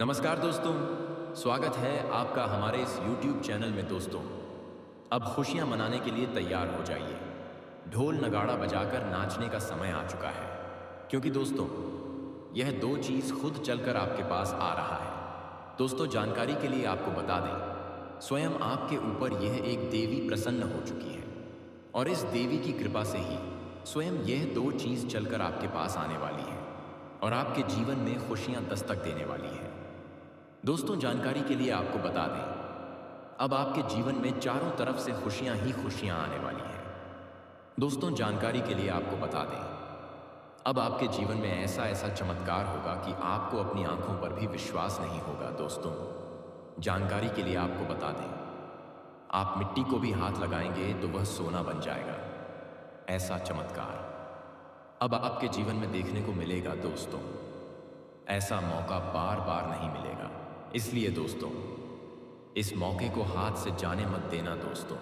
नमस्कार दोस्तों, स्वागत है आपका हमारे इस YouTube चैनल में। दोस्तों, अब खुशियां मनाने के लिए तैयार हो जाइए। ढोल नगाड़ा बजाकर नाचने का समय आ चुका है, क्योंकि दोस्तों यह दो चीज़ खुद चलकर आपके पास आ रहा है। दोस्तों, जानकारी के लिए आपको बता दें, स्वयं आपके ऊपर यह एक देवी प्रसन्न हो चुकी है और इस देवी की कृपा से ही स्वयं यह दो चीज़ चलकर आपके पास आने वाली है और आपके जीवन में खुशियां दस्तक देने वाली है। दोस्तों, जानकारी के लिए आपको बता दें, अब आपके जीवन में चारों तरफ से खुशियां ही खुशियां आने वाली हैं। दोस्तों, जानकारी के लिए आपको बता दें, अब आपके जीवन में ऐसा ऐसा चमत्कार होगा कि आपको अपनी आंखों पर भी विश्वास नहीं होगा। दोस्तों, जानकारी के लिए आपको बता दें, आप मिट्टी को भी हाथ लगाएंगे तो वह सोना बन जाएगा। ऐसा चमत्कार अब आपके जीवन में देखने को मिलेगा। दोस्तों, ऐसा मौका बार बार नहीं मिलेगा, इसलिए दोस्तों इस मौके को हाथ से जाने मत देना। दोस्तों,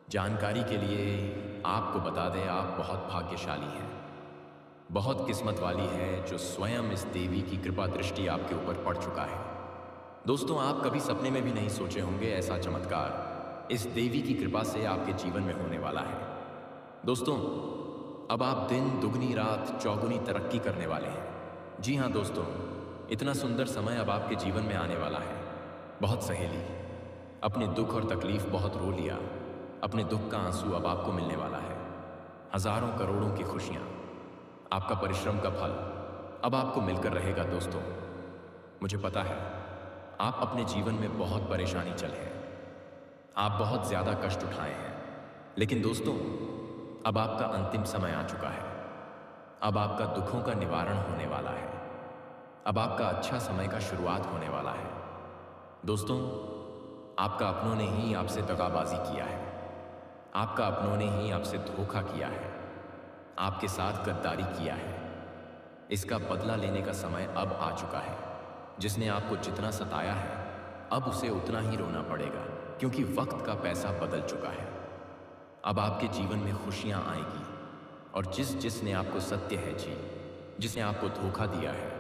जानकारी के लिए आपको बता दें, आप बहुत भाग्यशाली हैं, बहुत किस्मत वाली है जो स्वयं इस देवी की कृपा दृष्टि आपके ऊपर पड़ चुका है। दोस्तों, आप कभी सपने में भी नहीं सोचे होंगे ऐसा चमत्कार इस देवी की कृपा से आपके जीवन में होने वाला है। दोस्तों, अब आप दिन दुगनी रात चौगुनी तरक्की करने वाले हैं। जी हाँ दोस्तों, इतना सुंदर समय अब आपके जीवन में आने वाला है। बहुत सहेली अपने दुख और तकलीफ बहुत रो लिया, अपने दुख का आंसू अब आपको मिलने वाला है। हजारों करोड़ों की खुशियां, आपका परिश्रम का फल अब आपको मिलकर रहेगा। दोस्तों, मुझे पता है आप अपने जीवन में बहुत परेशानी चले हैं, आप बहुत ज्यादा कष्ट उठाए हैं, लेकिन दोस्तों अब आपका अंतिम समय आ चुका है। अब आपका दुखों का निवारण होने वाला है, अब आपका अच्छा समय का शुरुआत होने वाला है। दोस्तों, आपका अपनों ने ही आपसे दगाबाजी किया है, आपका अपनों ने ही आपसे धोखा किया है, आपके साथ गद्दारी किया है। इसका बदला लेने का समय अब आ चुका है। जिसने आपको जितना सताया है अब उसे उतना ही रोना पड़ेगा, क्योंकि वक्त का पैसा बदल चुका है। अब आपके जीवन में खुशियां आएगी और जिसने आपको सत्य है जी, जिसने आपको धोखा दिया है,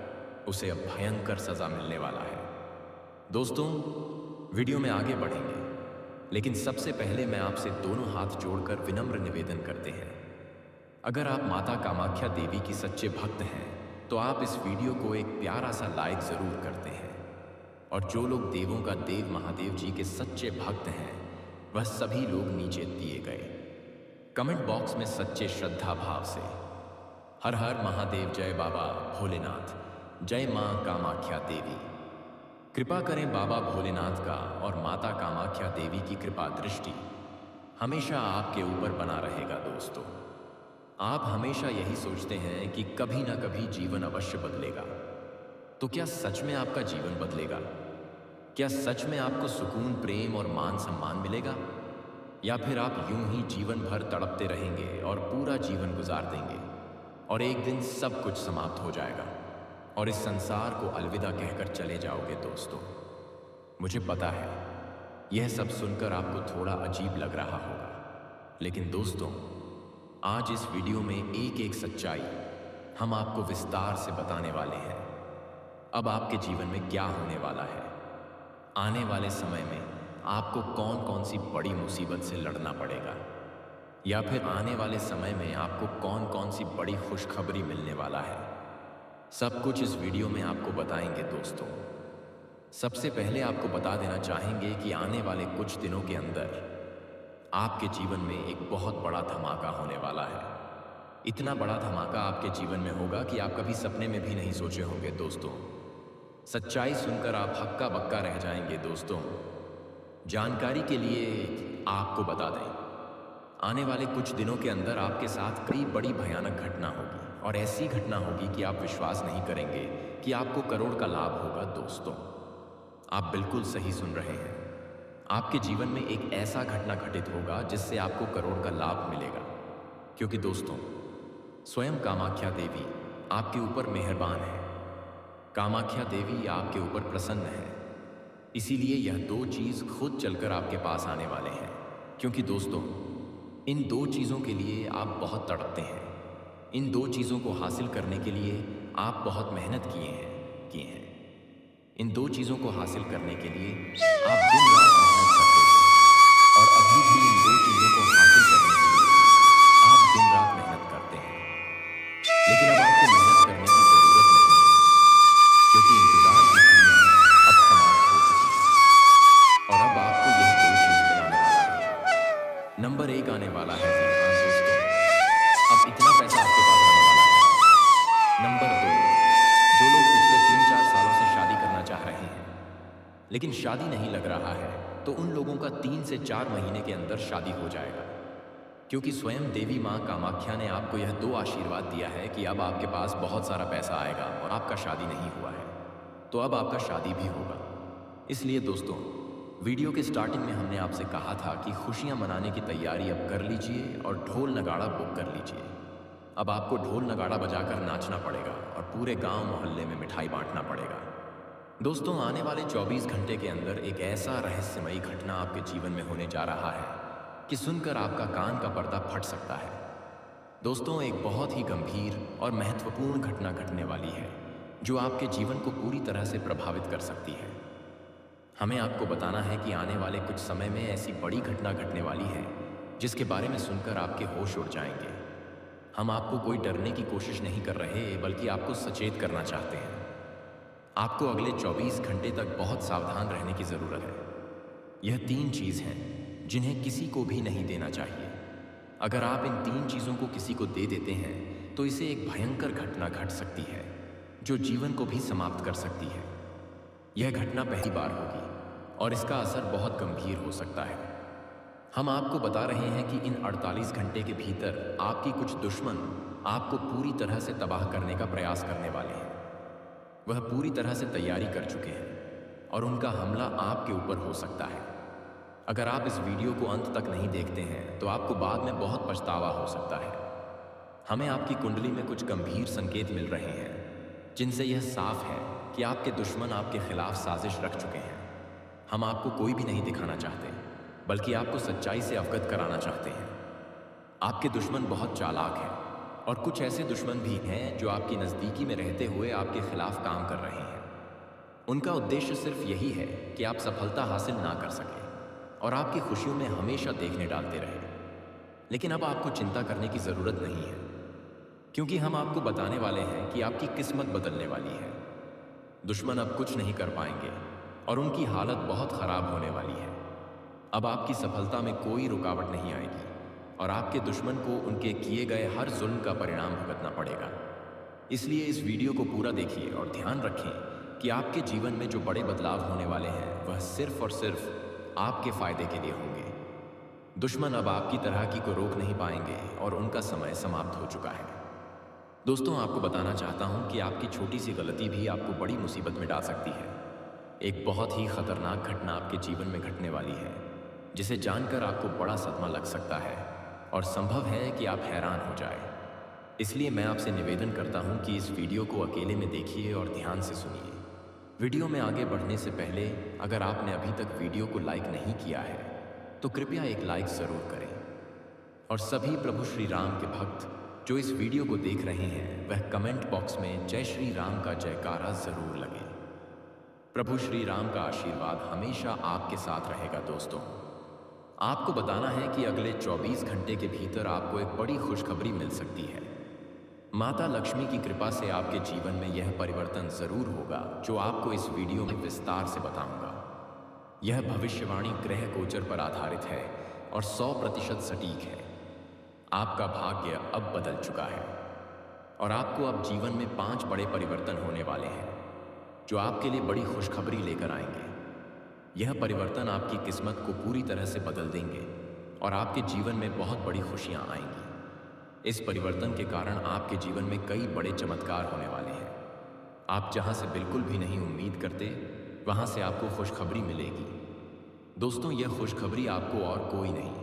उसे अब भयंकर सजा मिलने वाला है। दोस्तों, वीडियो में आगे बढ़ेंगे, लेकिन सबसे पहले मैं आपसे दोनों हाथ जोड़कर विनम्र निवेदन करते हैं, अगर आप माता कामाख्या देवी की सच्चे भक्त हैं तो आप इस वीडियो को एक प्यारा सा लाइक जरूर करते हैं। और जो लोग देवों का देव महादेव जी के सच्चे भक्त हैं वह सभी लोग नीचे दिए गए कमेंट बॉक्स में सच्चे श्रद्धा भाव से हर हर महादेव, जय बाबा भोलेनाथ, जय मां कामाख्या देवी। कृपा करें बाबा भोलेनाथ का और माता कामाख्या देवी की कृपा दृष्टि हमेशा आपके ऊपर बना रहेगा। दोस्तों, आप हमेशा यही सोचते हैं कि कभी ना कभी जीवन अवश्य बदलेगा, तो क्या सच में आपका जीवन बदलेगा? क्या सच में आपको सुकून, प्रेम और मान सम्मान मिलेगा, या फिर आप यूं ही जीवन भर तड़पते रहेंगे और पूरा जीवन गुजार देंगे और एक दिन सब कुछ समाप्त हो जाएगा और इस संसार को अलविदा कहकर चले जाओगे? दोस्तों, मुझे पता है यह सब सुनकर आपको थोड़ा अजीब लग रहा होगा, लेकिन दोस्तों आज इस वीडियो में एक एक सच्चाई हम आपको विस्तार से बताने वाले हैं। अब आपके जीवन में क्या होने वाला है, आने वाले समय में आपको कौन कौन सी बड़ी मुसीबत से लड़ना पड़ेगा, या फिर आने वाले समय में आपको कौन कौन सी बड़ी खुशखबरी मिलने वाला है, सब कुछ इस वीडियो में आपको बताएंगे। दोस्तों, सबसे पहले आपको बता देना चाहेंगे कि आने वाले कुछ दिनों के अंदर आपके जीवन में एक बहुत बड़ा धमाका होने वाला है। इतना बड़ा धमाका आपके जीवन में होगा कि आप कभी सपने में भी नहीं सोचे होंगे। दोस्तों, सच्चाई सुनकर आप हक्का बक्का रह जाएंगे। दोस्तों, जानकारी के लिए आपको बता दें, आने वाले कुछ दिनों के अंदर आपके साथ कई बड़ी भयानक घटना होगी और ऐसी घटना होगी कि आप विश्वास नहीं करेंगे कि आपको करोड़ का लाभ होगा। दोस्तों, आप बिल्कुल सही सुन रहे हैं, आपके जीवन में एक ऐसा घटना घटित होगा जिससे आपको करोड़ का लाभ मिलेगा, क्योंकि दोस्तों स्वयं कामाख्या देवी आपके ऊपर मेहरबान है, कामाख्या देवी आपके ऊपर प्रसन्न है। इसीलिए यह दो चीज खुद चलकर आपके पास आने वाले हैं, क्योंकि दोस्तों इन दो चीजों के लिए आप बहुत तड़पते हैं, इन दो चीजों को हासिल करने के लिए आप बहुत मेहनत किए हैं। दो चीज़ों को हासिल करने के लिए आप दिन रात मेहनत करते थे और अभी भी इन दो चीज़ों को हासिल करने के लिए आप दिन रात मेहनत करते हैं। लेकिन अब आपको मेहनत करने की ज़रूरत नहीं है, क्योंकि इंतज़ार की दुनिया अब समाप्त हो चुकी है और अब आपको यही दो चीज़ मिलाने वाला है। नंबर एक आने वाला है, जी हाँ दोस्तों, अब इतना पैसा आपके पास आने वाला है। नंबर दो, जो लोग पिछले 3-4 सालों से शादी करना चाह रहे हैं लेकिन शादी नहीं लग रहा है, तो उन लोगों का 3 से 4 महीने के अंदर शादी हो जाएगा, क्योंकि स्वयं देवी माँ कामाख्या ने आपको यह 2 आशीर्वाद दिया है कि अब आपके पास बहुत सारा पैसा आएगा और आपका शादी नहीं हुआ है, तो अब आपका शादी भी होगा। इसलिए दोस्तों, वीडियो के स्टार्टिंग में हमने आपसे कहा था कि खुशियाँ मनाने की तैयारी अब कर लीजिए और ढोल नगाड़ा बुक कर लीजिए। अब आपको ढोल नगाड़ा बजाकर नाचना पड़ेगा और पूरे गांव मोहल्ले में मिठाई बांटना पड़ेगा। दोस्तों, आने वाले 24 घंटे के अंदर एक ऐसा रहस्यमयी घटना आपके जीवन में होने जा रहा है कि सुनकर आपका कान का पर्दा फट सकता है। दोस्तों, एक बहुत ही गंभीर और महत्वपूर्ण घटना घटने वाली है जो आपके जीवन को पूरी तरह से प्रभावित कर सकती है। हमें आपको बताना है कि आने वाले कुछ समय में ऐसी बड़ी घटना घटने वाली है जिसके बारे में सुनकर आपके होश उड़ जाएंगे। हम आपको कोई डरने की कोशिश नहीं कर रहे, बल्कि आपको सचेत करना चाहते हैं। आपको अगले 24 घंटे तक बहुत सावधान रहने की ज़रूरत है। यह 3 चीज़ हैं जिन्हें किसी को भी नहीं देना चाहिए। अगर आप इन 3 चीज़ों को किसी को दे देते हैं तो इसे एक भयंकर घटना घट सकती है जो जीवन को भी समाप्त कर सकती है। यह घटना पहली बार होगी और इसका असर बहुत गंभीर हो सकता है। हम आपको बता रहे हैं कि इन 48 घंटे के भीतर आपकी कुछ दुश्मन आपको पूरी तरह से तबाह करने का प्रयास करने वाले हैं। वह पूरी तरह से तैयारी कर चुके हैं और उनका हमला आपके ऊपर हो सकता है। अगर आप इस वीडियो को अंत तक नहीं देखते हैं तो आपको बाद में बहुत पछतावा हो सकता है। हमें आपकी कुंडली में कुछ गंभीर संकेत मिल रहे हैं जिनसे यह साफ है कि आपके दुश्मन आपके खिलाफ साजिश रख चुके हैं। हम आपको कोई भी नहीं दिखाना चाहते, बल्कि आपको सच्चाई से अवगत कराना चाहते हैं। आपके दुश्मन बहुत चालाक हैं और कुछ ऐसे दुश्मन भी हैं जो आपकी नज़दीकी में रहते हुए आपके खिलाफ काम कर रहे हैं। उनका उद्देश्य सिर्फ यही है कि आप सफलता हासिल ना कर सकें और आपकी खुशियों में हमेशा देखने डालते रहें। लेकिन अब आपको चिंता करने की ज़रूरत नहीं है, क्योंकि हम आपको बताने वाले हैं कि आपकी किस्मत बदलने वाली है। दुश्मन अब कुछ नहीं कर पाएंगे और उनकी हालत बहुत ख़राब होने वाली है। अब आपकी सफलता में कोई रुकावट नहीं आएगी और आपके दुश्मन को उनके किए गए हर जुल्म का परिणाम भुगतना पड़ेगा। इसलिए इस वीडियो को पूरा देखिए और ध्यान रखें कि आपके जीवन में जो बड़े बदलाव होने वाले हैं वह सिर्फ और सिर्फ आपके फ़ायदे के लिए होंगे। दुश्मन अब आपकी तरक्की को रोक नहीं पाएंगे और उनका समय समाप्त हो चुका है। दोस्तों, आपको बताना चाहता हूं कि आपकी छोटी सी गलती भी आपको बड़ी मुसीबत में डाल सकती है। एक बहुत ही खतरनाक घटना आपके जीवन में घटने वाली है जिसे जानकर आपको बड़ा सदमा लग सकता है और संभव है कि आप हैरान हो जाएं। इसलिए मैं आपसे निवेदन करता हूं कि इस वीडियो को अकेले में देखिए और ध्यान से सुनिए। वीडियो में आगे बढ़ने से पहले अगर आपने अभी तक वीडियो को लाइक नहीं किया है तो कृपया एक लाइक ज़रूर करें। और सभी प्रभु श्री राम के भक्त जो इस वीडियो को देख रहे हैं वह कमेंट बॉक्स में जय श्री राम का जयकारा ज़रूर लगे। प्रभु श्री राम का आशीर्वाद हमेशा आपके साथ रहेगा। दोस्तों, आपको बताना है कि अगले 24 घंटे के भीतर आपको एक बड़ी खुशखबरी मिल सकती है। माता लक्ष्मी की कृपा से आपके जीवन में यह परिवर्तन ज़रूर होगा जो आपको इस वीडियो में विस्तार से बताऊंगा। यह भविष्यवाणी ग्रह गोचर पर आधारित है और 100% सटीक है। आपका भाग्य अब बदल चुका है और आपको अब जीवन में 5 बड़े परिवर्तन होने वाले हैं जो आपके लिए बड़ी खुशखबरी लेकर आएंगे। यह परिवर्तन आपकी किस्मत को पूरी तरह से बदल देंगे और आपके जीवन में बहुत बड़ी खुशियां आएंगी। इस परिवर्तन के कारण आपके जीवन में कई बड़े चमत्कार होने वाले हैं। आप जहां से बिल्कुल भी नहीं उम्मीद करते वहां से आपको खुशखबरी मिलेगी। दोस्तों, यह खुशखबरी आपको और कोई नहीं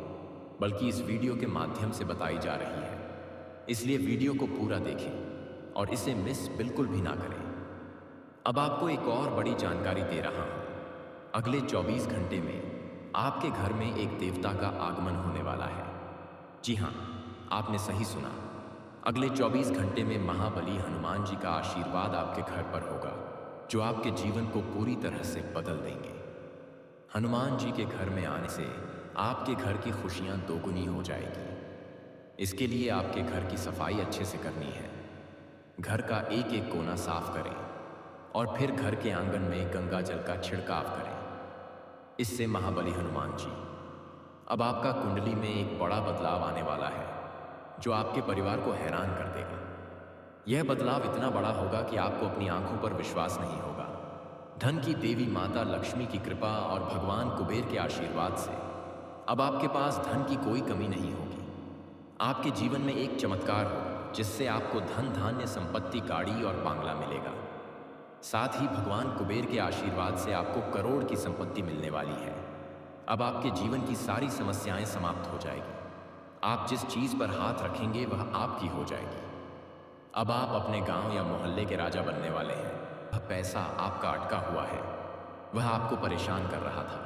बल्कि इस वीडियो के माध्यम से बताई जा रही है। इसलिए वीडियो को पूरा देखें और इसे मिस बिल्कुल भी ना करें। अब आपको एक और बड़ी जानकारी दे रहा हूं। अगले 24 घंटे में आपके घर में एक देवता का आगमन होने वाला है। जी हाँ, आपने सही सुना। अगले 24 घंटे में महाबली हनुमान जी का आशीर्वाद आपके घर पर होगा। जो आपके जीवन को पूरी तरह से बदल देंगे। हनुमान जी के घर में आने से आपके घर की खुशियां दोगुनी हो जाएगी। इसके लिए आपके घर की सफाई अच्छे से करनी है। घर का एक एक कोना साफ करें और फिर घर के आंगन में गंगा जल का छिड़काव करें। इससे महाबली हनुमान जी, अब आपका कुंडली में एक बड़ा बदलाव आने वाला है जो आपके परिवार को हैरान कर देगा। यह बदलाव इतना बड़ा होगा कि आपको अपनी आंखों पर विश्वास नहीं होगा। धन की देवी माता लक्ष्मी की कृपा और भगवान कुबेर के आशीर्वाद से अब आपके पास धन की कोई कमी नहीं होगी। आपके जीवन में एक चमत्कार होगा जिससे आपको धन, धान्य, संपत्ति, गाड़ी और बांग्ला मिलेगा। साथ ही भगवान कुबेर के आशीर्वाद से आपको करोड़ की संपत्ति मिलने वाली है। अब आपके जीवन की सारी समस्याएं समाप्त हो जाएगी। आप जिस चीज पर हाथ रखेंगे वह आपकी हो जाएगी। अब आप अपने गांव या मोहल्ले के राजा बनने वाले हैं। वह पैसा आपका अटका हुआ है, वह आपको परेशान कर रहा था,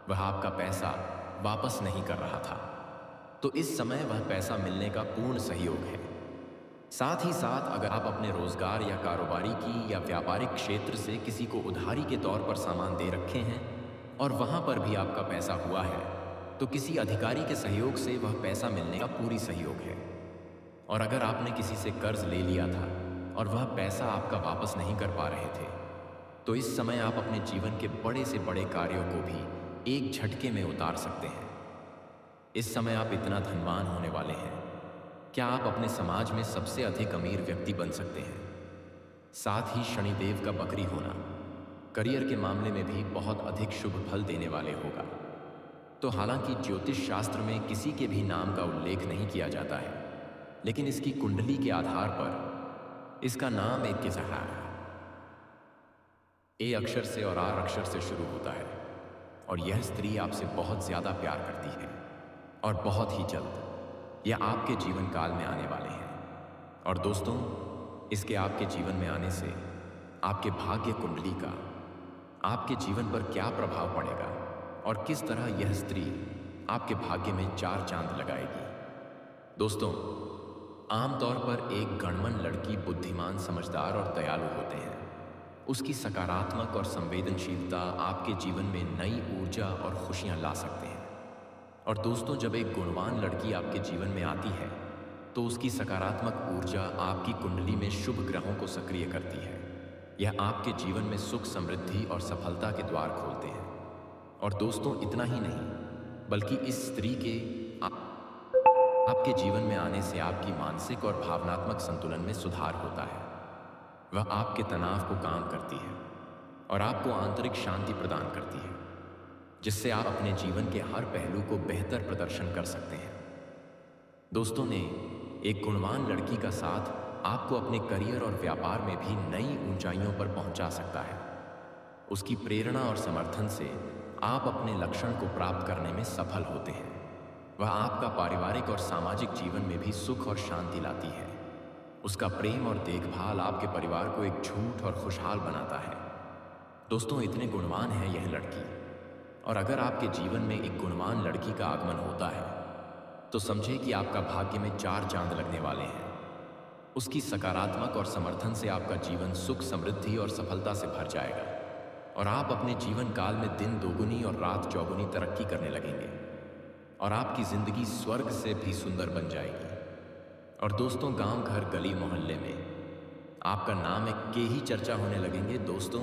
वह आपका पैसा वापस नहीं कर रहा था, तो इस समय वह पैसा मिलने का पूर्ण सहयोग है। साथ ही साथ अगर आप अपने रोजगार या कारोबारी की या व्यापारिक क्षेत्र से किसी को उधारी के तौर पर सामान दे रखे हैं और वहां पर भी आपका पैसा हुआ है, तो किसी अधिकारी के सहयोग से वह पैसा मिलने का पूरी सहयोग है। और अगर आपने किसी से कर्ज ले लिया था और वह पैसा आपका वापस नहीं कर पा रहे थे, तो इस समय आप अपने जीवन के बड़े से बड़े कार्यों को भी एक झटके में उतार सकते हैं। इस समय आप इतना धनवान होने वाले हैं, क्या आप अपने समाज में सबसे अधिक अमीर व्यक्ति बन सकते हैं। साथ ही शनिदेव का बकरी होना करियर के मामले में भी बहुत अधिक शुभ फल देने वाले होगा। तो हालांकि ज्योतिष शास्त्र में किसी के भी नाम का उल्लेख नहीं किया जाता है, लेकिन इसकी कुंडली के आधार पर इसका नाम एक जैसा है। ए अक्षर से और आर अक्षर से शुरू होता है और यह स्त्री आपसे बहुत ज्यादा प्यार करती है और बहुत ही जल्द यह आपके जीवन काल में आने वाले हैं। और दोस्तों, इसके आपके जीवन में आने से आपके भाग्य कुंडली का आपके जीवन पर क्या प्रभाव पड़ेगा और किस तरह यह स्त्री आपके भाग्य में 4 चांद लगाएगी। दोस्तों, आमतौर पर एक गणमन लड़की बुद्धिमान, समझदार और दयालु होते हैं। उसकी सकारात्मक और संवेदनशीलता आपके जीवन में नई ऊर्जा और खुशियां ला सकते हैं। और दोस्तों, जब एक गुणवान लड़की आपके जीवन में आती है तो उसकी सकारात्मक ऊर्जा आपकी कुंडली में शुभ ग्रहों को सक्रिय करती है। यह आपके जीवन में सुख, समृद्धि और सफलता के द्वार खोलते हैं। और दोस्तों, इतना ही नहीं बल्कि इस स्त्री के आपके जीवन में आने से आपकी मानसिक और भावनात्मक संतुलन में सुधार होता है। वह आपके तनाव को कम करती है और आपको आंतरिक शांति प्रदान करती है, जिससे आप अपने जीवन के हर पहलू को बेहतर प्रदर्शन कर सकते हैं। दोस्तों ने एक गुणवान लड़की का साथ आपको अपने करियर और व्यापार में भी नई ऊंचाइयों पर पहुंचा सकता है। उसकी प्रेरणा और समर्थन से आप अपने लक्ष्य को प्राप्त करने में सफल होते हैं। वह आपका पारिवारिक और सामाजिक जीवन में भी सुख और शांति लाती है। उसका प्रेम और देखभाल आपके परिवार को एक झूठ और खुशहाल बनाता है। दोस्तों, इतने गुणवान है यह लड़की। और अगर आपके जीवन में एक गुणवान लड़की का आगमन होता है तो समझे कि आपका भाग्य में 4 चांद लगने वाले हैं। उसकी सकारात्मक और समर्थन से आपका जीवन सुख, समृद्धि और सफलता से भर जाएगा और आप अपने जीवन काल में दिन दोगुनी और रात चौगुनी तरक्की करने लगेंगे और आपकी जिंदगी स्वर्ग से भी सुंदर बन जाएगी। और दोस्तों, गांव, घर, गली, मोहल्ले में आपका नाम के ही चर्चा होने लगेंगे। दोस्तों,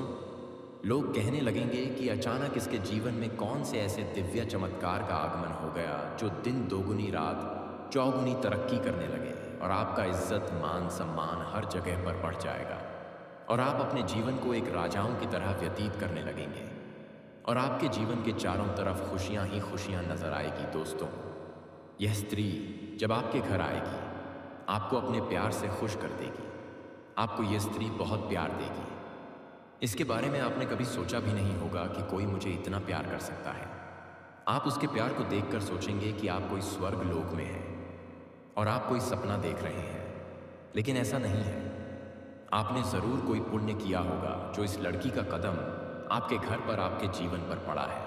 लोग कहने लगेंगे कि अचानक इसके जीवन में कौन से ऐसे दिव्य चमत्कार का आगमन हो गया जो दिन दोगुनी रात चौगुनी तरक्की करने लगे और आपका इज्जत, मान, सम्मान हर जगह पर बढ़ जाएगा और आप अपने जीवन को एक राजाओं की तरह व्यतीत करने लगेंगे और आपके जीवन के चारों तरफ खुशियां ही खुशियां नजर आएगी। दोस्तों, यह स्त्री जब आपके घर आएगी आपको अपने प्यार से खुश कर देगी। आपको यह स्त्री बहुत प्यार देगी। इसके बारे में आपने कभी सोचा भी नहीं होगा कि कोई मुझे इतना प्यार कर सकता है। आप उसके प्यार को देखकर सोचेंगे कि आप कोई स्वर्ग लोक में हैं और आप कोई सपना देख रहे हैं, लेकिन ऐसा नहीं है। आपने जरूर कोई पुण्य किया होगा जो इस लड़की का कदम आपके घर पर, आपके जीवन पर पड़ा है।